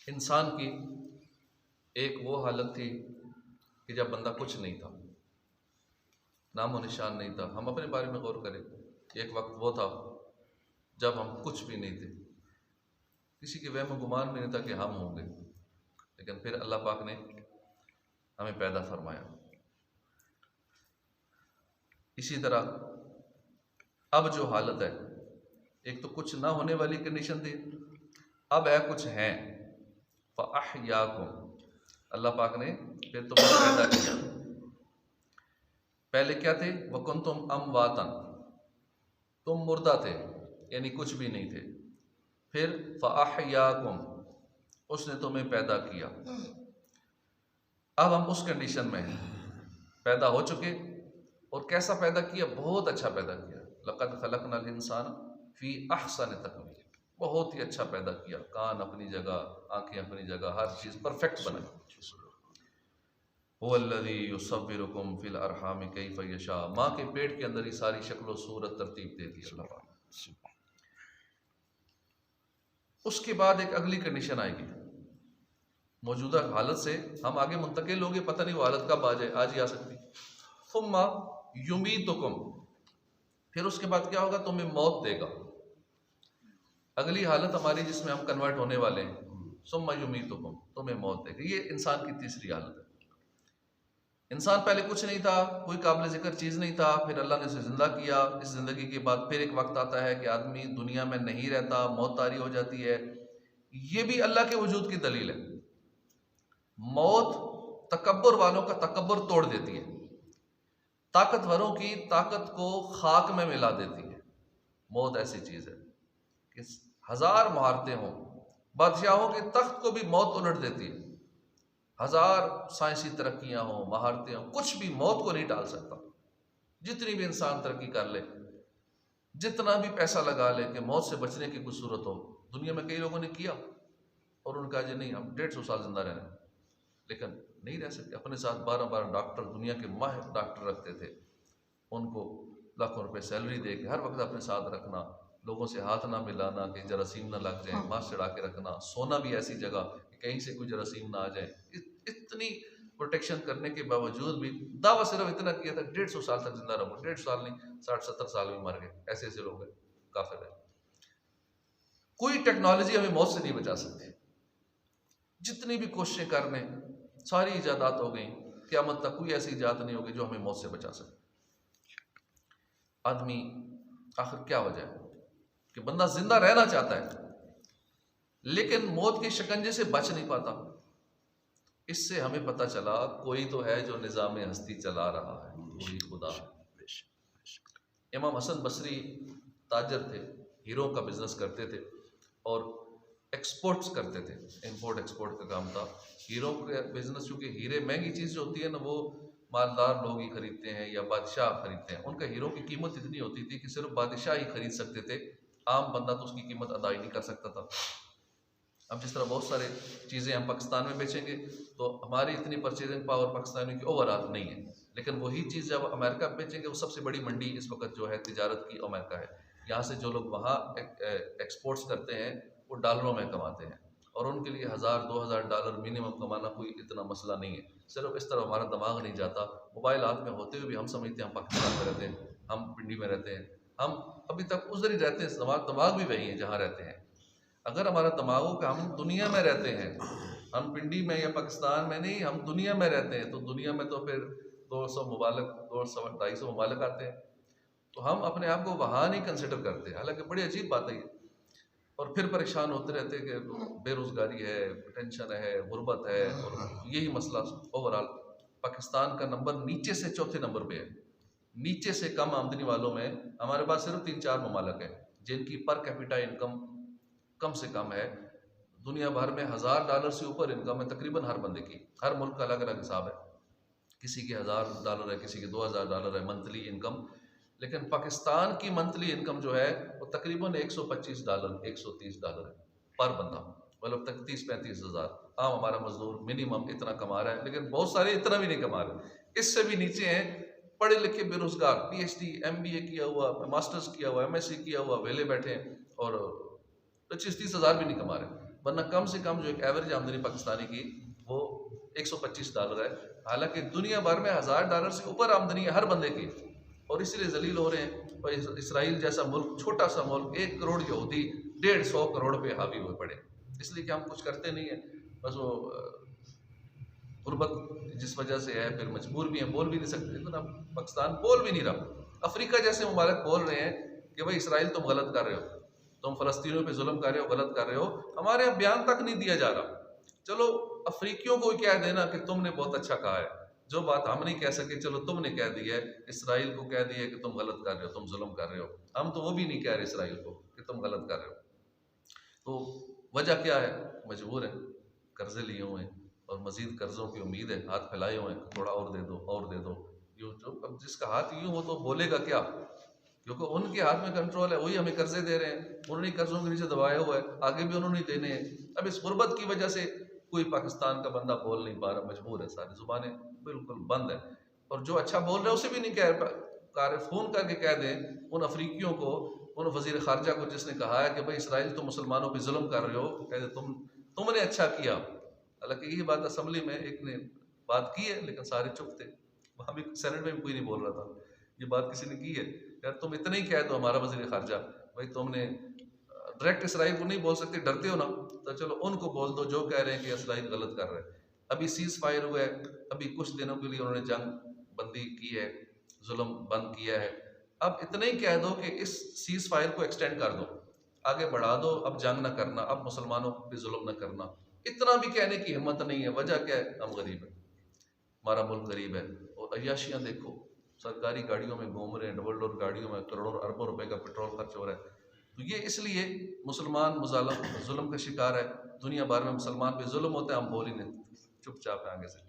इंसान की एक वो हालत थी कि जब बंदा कुछ नहीं था, नामो निशान नहीं था। हम अपने बारे में गौर करें, एक वक्त वो था जब हम कुछ भी नहीं थे, किसी के वहम गुमान भी नहीं था कि हम होंगे, लेकिन फिर अल्लाह पाक ने हमें पैदा फरमाया। इसी तरह अब जो हालत है, एक तो कुछ ना होने वाली कंडीशन थी, अब है कुछ है। फ़अहयाकुम, अल्लाह पाक ने फिर तुम्हें पैदा किया। पहले क्या थे? वकुंतुम अमवातन, तुम मुर्दा थे, यानी कुछ भी नहीं थे। फिर फ़अहयाकुम, उसने तुम्हें पैदा किया। अब हम उस कंडीशन में हैं, पैदा हो चुके। और कैसा पैदा किया? बहुत अच्छा पैदा किया। लक़द खलक़नल इंसान फ़ी अहसन तक़वीम, बहुत ही अच्छा पैदा किया। कान अपनी जगह, आंखें अपनी जगह, हर चीज़ परफेक्ट बनाई। हुवल्लज़ी युसव्विरुकुम फ़िल अरहाम कैफ़ यशा, माँ के पेट के अंदर ही सारी शक्ल व सूरत तरतीब दे दी अल्लाह पाक। उसके बाद एक अगली कंडीशन आएगी, मौजूदा हालत से हम आगे मुंतकिल होंगे, पता नहीं वो हालत कब आ जाए, आज ही आ सकती। फुम्मा युमीतुकुम, फिर उसके बाद क्या होगा? तुम्हें मौत देगा। अगली हालत हमारी जिसमें हम कन्वर्ट होने वाले हैं, सुम्मा युमीतुकुम, तुम्हें मौत देगा। ये इंसान की तीसरी हालत है। इंसान पहले कुछ नहीं था, कोई काबिल जिक्र चीज़ नहीं था, फिर अल्लाह ने उसे ज़िंदा किया। इस ज़िंदगी के बाद फिर एक वक्त आता है कि आदमी दुनिया में नहीं रहता, मौत तारी हो जाती है। ये भी अल्लाह के वजूद की दलील है। मौत तकब्बुर वालों का तकब्बुर तोड़ देती है, ताकतवरों की ताकत को खाक में मिला देती है। मौत ऐसी चीज़ है कि हजार महारतें हों, बादशाहों के तख्त को भी मौत उलट देती है। हजार साइंसी तरक्कियां हों, महारतें हों, कुछ भी मौत को नहीं टाल सकता। जितनी भी इंसान तरक्की कर ले, जितना भी पैसा लगा ले कि मौत से बचने की कुछ सूरत हो, दुनिया में कई लोगों ने किया और उनका जी नहीं, हम 150 साल जिंदा रहना, लेकिन नहीं रह सकते। अपने साथ 12-12 डॉक्टर, दुनिया के माहिर डॉक्टर रखते थे, उनको लाखों रुपए सैलरी दे के हर वक्त अपने साथ रखना, लोगों से हाथ ना मिलाना कि जरासीम ना लग जाए, मास्क चढ़ा के रखना, सोना भी ऐसी जगह कि कहीं से कोई जरासीम ना आ जाए। इतनी प्रोटेक्शन करने के बावजूद भी दावा सिर्फ इतना किया था, 150 साल तक जिंदा रहो। 150 साल नहीं, 60-70 साल में मर गए। ऐसे ऐसे लोग हैं, काफिर है। कोई टेक्नोलॉजी हमें मौत से नहीं बचा सकती। जितनी भी कोशिशें कर लें, सारी इजादात हो गई, क़यामत तक कोई ऐसी इजाद नहीं होगी जो हमें मौत से बचा सके। आदमी आखिर क्या वजह है कि बंदा जिंदा रहना चाहता है लेकिन मौत के शिकंजे से बच नहीं पाता? इससे हमें पता चला कोई तो है जो निज़ाम हस्ती चला रहा है, वही खुदा है। इमाम हसन बसरी ताजर थे, हीरों का बिजनेस करते थे और एक्सपोर्ट्स करते थे, इंपोर्ट एक्सपोर्ट का काम था। हीरों का बिजनेस, क्योंकि हीरे महंगी चीज़ जो होती है ना, वो मालदार लोग ही खरीदते हैं या बादशाह खरीदते हैं। उनका हीरों की कीमत इतनी होती थी कि सिर्फ बादशाह ही खरीद सकते थे, आम बंदा तो उसकी कीमत अदा ही नहीं कर सकता था। अब जिस तरह बहुत सारे चीज़ें हम पाकिस्तान में बेचेंगे तो हमारी इतनी परचेजिंग पावर पाकिस्तान की ओवरऑल नहीं है, लेकिन वही चीज़ जब अमेरिका में बेचेंगे, वो सबसे बड़ी मंडी इस वक्त जो है तिजारत की अमेरिका है। यहाँ से जो लोग वहाँ एक्सपोर्ट्स करते हैं वो डॉलरों में कमाते हैं और उनके लिए $1000-2000 मिनिमम कमाना कोई इतना मसला नहीं है। सिर्फ इस तरह हमारा दिमाग नहीं जाता, मोबाइल हाथ में होते हुए भी हम समझते हैं हम पाकिस्तान में रहते हैं, हम पिंडी में रहते हैं, हम अभी तक उधर ही रहते हैं। दिमाग भी वही है जहाँ रहते हैं। अगर हमारा दिमाग हो कि हम दुनिया में रहते हैं, हम पिंडी में या पाकिस्तान में नहीं, हम दुनिया में रहते हैं, तो दुनिया में तो फिर 200 ममालिक, 200-250 ममालिक आते हैं, तो हम अपने आप को वहाँ नहीं कंसिडर करते। हालांकि बड़ी अजीब बात है ये। और फिर परेशान होते रहते हैं कि बेरोज़गारी है, टेंशन है, गुर्बत है, और यही मसला ओवरऑल। पाकिस्तान का नंबर नीचे से चौथे नंबर पे है। नीचे से कम आमदनी वालों में हमारे पास सिर्फ 3-4 ममालिक हैं जिनकी पर कैपिटा इनकम कम से कम है। दुनिया भर में $1000 से ऊपर इनकम है तकरीबन हर बंदे की। हर मुल्क का अलग अलग हिसाब है, किसी के $1000 है, किसी के $2000 है मंथली इनकम। लेकिन पाकिस्तान की मंथली इनकम जो है वो तकरीबन $125, $130 है पर बंदा, मतलब तक 30-35 हज़ार। आम हमारा मजदूर मिनिमम इतना कमा रहा है, लेकिन बहुत सारे इतना भी नहीं कमा रहे, इससे भी नीचे हैं पढ़े लिखे बेरोजगार, PhD MBA किया हुआ, मास्टर्स किया हुआ, MSc किया हुआ, वेले बैठे हैं और 25-30 हज़ार भी नहीं कमा रहे। वरना कम से कम जो एक एवरेज आमदनी पाकिस्तानी की वो $125 है, हालांकि दुनिया भर में $1000 से ऊपर आमदनी है हर बंदे की, और इसलिए जलील हो रहे हैं। और इसराइल जैसा मुल्क, छोटा सा मुल्क, 1 करोड़ यहूदी 150 करोड़ पे हावी हुए पड़े, इसलिए कि हम कुछ करते नहीं है, बस वो गुर्बत जिस वजह से है, फिर मजबूर भी हैं, बोल भी नहीं सकते। लेकिन अब पाकिस्तान बोल भी नहीं रहा। अफ्रीका जैसे ममालिक बोल रहे हैं कि भाई इसराइल तुम गलत कर रहे हो, तुम फ़लस्तीनियों पे जुल्म कर रहे हो, गलत कर रहे हो, हमारे यहाँ बयान तक नहीं दिया जा रहा। चलो अफ्रीकियों को कह देना कि तुमने बहुत अच्छा कहा है, जो बात हम नहीं कह सके चलो तुमने कह दी है, इसराइल को कह दिया कि तुम गलत कर रहे हो, तुम जुल्म कर रहे हो। हम तो वो भी नहीं कह रहे इसराइल को कि तुम गलत कर रहे हो। तो वजह क्या है? मजबूर है, कर्जे लिए हुए हैं और मजीद कर्जों की उम्मीद है, हाथ फैलाए हुए हैं, थोड़ा और दे दो और दे दो। यूँ जो अब जिसका हाथ यूँ हो तो बोलेगा क्या, क्योंकि उनके हाथ में कंट्रोल है, वही हमें कर्जे दे रहे हैं, उन्होंने कर्जों के नीचे दबाया हुआ है, आगे भी उन्होंने देने हैं। अब इस गुर्बत की वजह से कोई पाकिस्तान का बंदा बोल नहीं पा रहा, मजबूर है, सारी जुबानें बिल्कुल बंद है। और जो अच्छा बोल रहे हैं उसे भी नहीं कह रहे, फ़ोन करके कह दें उन अफ्रीकियों को, उन वज़ीर ख़ारजा को जिसने कहा है कि भाई इसराइल तुम मुसलमानों पर जुल्म कर रहे हो, कहते तुमने अच्छा किया। हालांकि यही बात असम्बली में एक ने बात की है, लेकिन सारे चुप थे, वहाँ भी सेनेट में भी कोई नहीं बोल रहा था। ये बात किसी ने की है, यार तुम इतना ही कह दो हमारा वज़ीर ख़ारजा, भाई तुमने डायरेक्ट इसराइल को नहीं बोल सकते, डरते हो ना, तो चलो उनको बोल दो जो कह रहे हैं कि इसराइल गलत कर रहे हैं। अभी सीज़ फायर हुआ है, अभी कुछ दिनों के लिए उन्होंने जंग बंदी की है, जुल्म बंद किया है। अब इतना ही कह दो कि इस सीज़ फायर को एक्सटेंड कर दो, आगे बढ़ा दो, अब जंग ना करना, अब मुसलमानों पर जुल्म ना करना। इतना भी कहने की हिम्मत नहीं है। वजह क्या है? हम गरीब हैं, हमारा मुल्क गरीब है। और अय्याशियाँ देखो, सरकारी गाड़ियों में घूम रहे हैं, डबल डोर गाड़ियों में करोड़ों अरबों रुपए का पेट्रोल खर्च हो रहा है। तो ये इसलिए मुसलमान जुल्म का शिकार है। दुनिया भर में मुसलमान पे जुल्म होता है, हम बोल ही नहीं, चुपचाप है आगे से।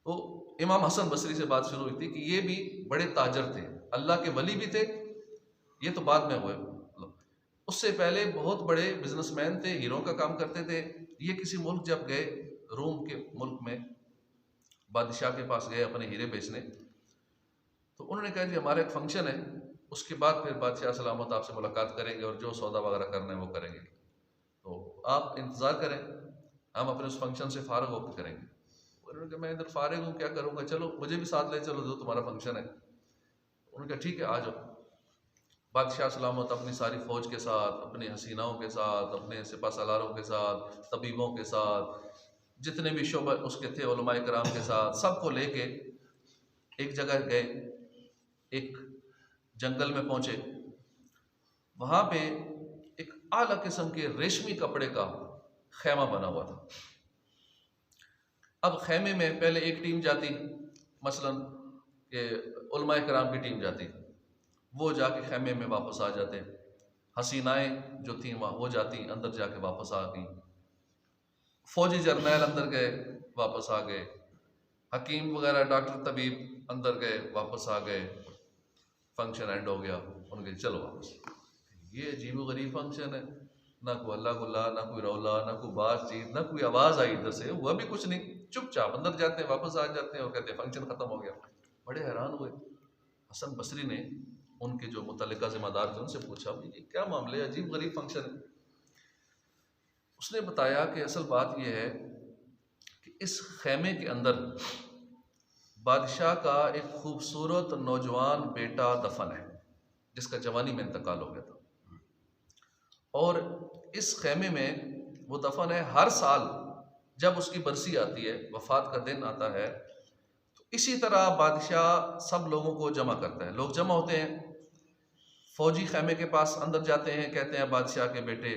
तो इमाम हसन बसरी से बात शुरू हुई थी कि ये भी बड़े ताजर थे, अल्लाह के वली भी थे, ये तो बाद में हुए, उससे पहले बहुत बड़े बिजनेसमैन थे, हीरो का काम करते थे। ये किसी मुल्क जब गए, रोम के मुल्क में बादशाह के पास गए अपने हीरे बेचने, तो उन्होंने कहा जी हमारा एक फंक्शन है, उसके बाद फिर बादशाह सलामत आपसे मुलाकात करेंगे और जो सौदा वगैरह करना है वो करेंगे, तो आप इंतज़ार करें, हम अपने उस फंक्शन से फारग होकर करेंगे। उन्होंने कहा मैं इधर फारिग हूँ, क्या करूँगा, चलो मुझे भी साथ ले चलो जो तुम्हारा फंक्शन है। उन्होंने कहा ठीक है आ जाओ। बादशाह सलामत अपनी सारी फ़ौज के साथ, अपनी हसीनाओं के साथ, अपने सिपा सलारों के साथ, तबीबों के साथ, जितने भी शोबा उसके थे, उलमाए कराम के साथ, सबको लेके एक जगह गए, एक जंगल में पहुंचे। वहाँ पे एक आला किस्म के रेशमी कपड़े का खैमा बना हुआ था। अब खैमे में पहले एक टीम जाती, मसलन के उलमाए कराम की टीम जाती, वो जाके खैमे में वापस आ जाते, हसीनाएं जो थी वहाँ वो जाती, अंदर जाके वापस आ गई, फौजी जर्नैल अंदर गए वापस आ गए, हकीम वगैरह डॉक्टर तबीब अंदर गए वापस आ गए, फंक्शन एंड हो गया, उनके चलो वापस। ये अजीब गरीब फंक्शन है, ना कोई अल्लाह गुल्ला, ना कोई रौला, ना कोई बातचीत, ना कोई आवाज़ आई इधर से, हुआ भी कुछ नहीं, चुपचाप अंदर जाते हैं वापस आ जाते हैं और कहते हैं फंक्शन ख़त्म हो गया। बड़े हैरान हुए। हसन बसरी ने उनके जो मुतल्लिका ज़िम्मेदार थे उनसे पूछा ये क्या मामले, अजीब गरीब फंक्शन है। उसने बताया कि असल बात यह है कि इस खैमे के अंदर बादशाह का एक खूबसूरत नौजवान बेटा दफन है, जिसका जवानी में इंतकाल हो गया था, और इस खैमे में वो दफन है। हर साल जब उसकी बरसी आती है, वफात का दिन आता है, तो इसी तरह बादशाह सब लोगों को जमा करता है। लोग जमा होते हैं, फौजी खैमे के पास अंदर जाते हैं, कहते हैं बादशाह के बेटे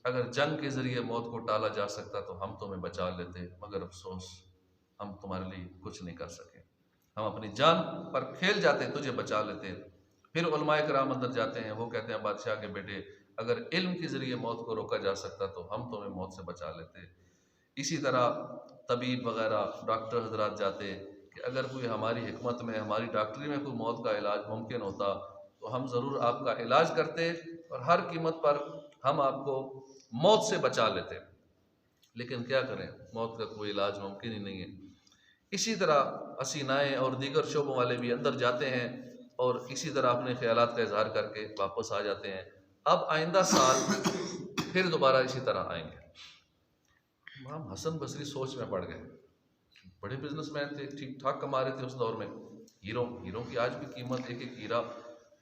अगर जंग के ज़रिए मौत को टाला जा सकता तो हम तुम्हें बचा लेते, मगर अफसोस हम तुम्हारे लिए कुछ नहीं कर सके, हम अपनी जान पर खेल जाते तुझे बचा लेते। फिर उलमाए कराम अंदर जाते हैं, वो कहते हैं बादशाह के बेटे अगर इल्म के ज़रिए मौत को रोका जा सकता तो हम तुम्हें मौत से बचा लेते। इसी तरह तबीब वगैरह डॉक्टर हजरात जाते कि अगर कोई हमारी हिकमत में, हमारी डॉक्टरी में कोई मौत का इलाज मुमकिन होता तो हम ज़रूर आपका इलाज करते और हर कीमत पर हम आपको मौत से बचा लेते, लेकिन क्या करें, मौत का कोई इलाज मुमकिन ही नहीं है। इसी तरह हसीनाएँ और दीगर शोबों वाले भी अंदर जाते हैं और इसी तरह अपने ख्यालात का इजहार करके वापस आ जाते हैं। अब आइंदा साल फिर दोबारा इसी तरह आएंगे। इमाम हसन बसरी सोच में पड़ गए। बड़े बिजनेसमैन थे, ठीक ठाक कमा रहे थे उस दौर में। हीरों हीरों की आज भी कीमत, एक एक हीरा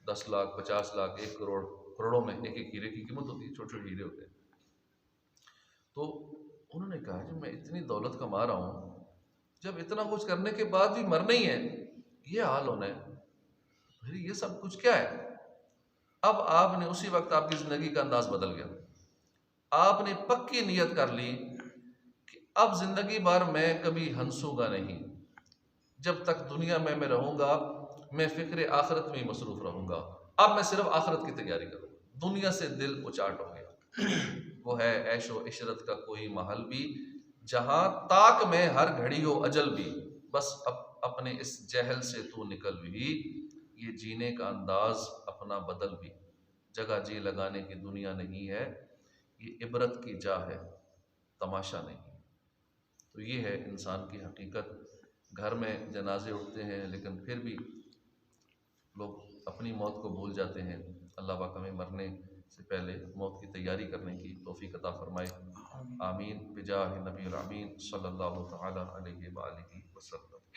10 लाख 50 लाख 1 करोड़, करोड़ों में एक एक हीरे की कीमत होती है, छोटे छोटे हीरे होते हैं। तो उन्होंने कहा कि मैं इतनी दौलत कमा रहा हूँ, जब इतना कुछ करने के बाद भी मरना ही है, ये हाल होना है, फिर ये सब कुछ क्या है। अब आपने उसी वक्त आपकी ज़िंदगी का अंदाज बदल गया। आपने पक्की नियत कर ली कि अब ज़िंदगी भर मैं कभी हंसूंगा नहीं, जब तक दुनिया में मैं रहूंगा मैं फ़िक्र आखिरत में ही मसरूफ़ रहूंगा। अब मैं सिर्फ आखिरत की तैयारी करूँगा। दुनिया से दिल उचाट हो गया। वो है ऐशो इशरत का कोई महल भी, जहाँ ताक में हर घड़ी हो अजल भी। बस अपने इस जहल से तू निकल भी, ये जीने का अंदाज अपना बदल भी। जगह जी लगाने की दुनिया नहीं है, ये इबरत की जा है, तमाशा नहीं। तो ये है इंसान की हकीकत। घर में जनाजे उठते हैं, लेकिन फिर भी लोग अपनी मौत को भूल जाते हैं। अल्लाह पाक हमें मरने से पहले मौत की तैयारी करने की तौफीक अता फरमाए। आमीन बिजाह नबी अमीन सल्लल्लाहु तआला अलैहि व आलिहि वसल्लम।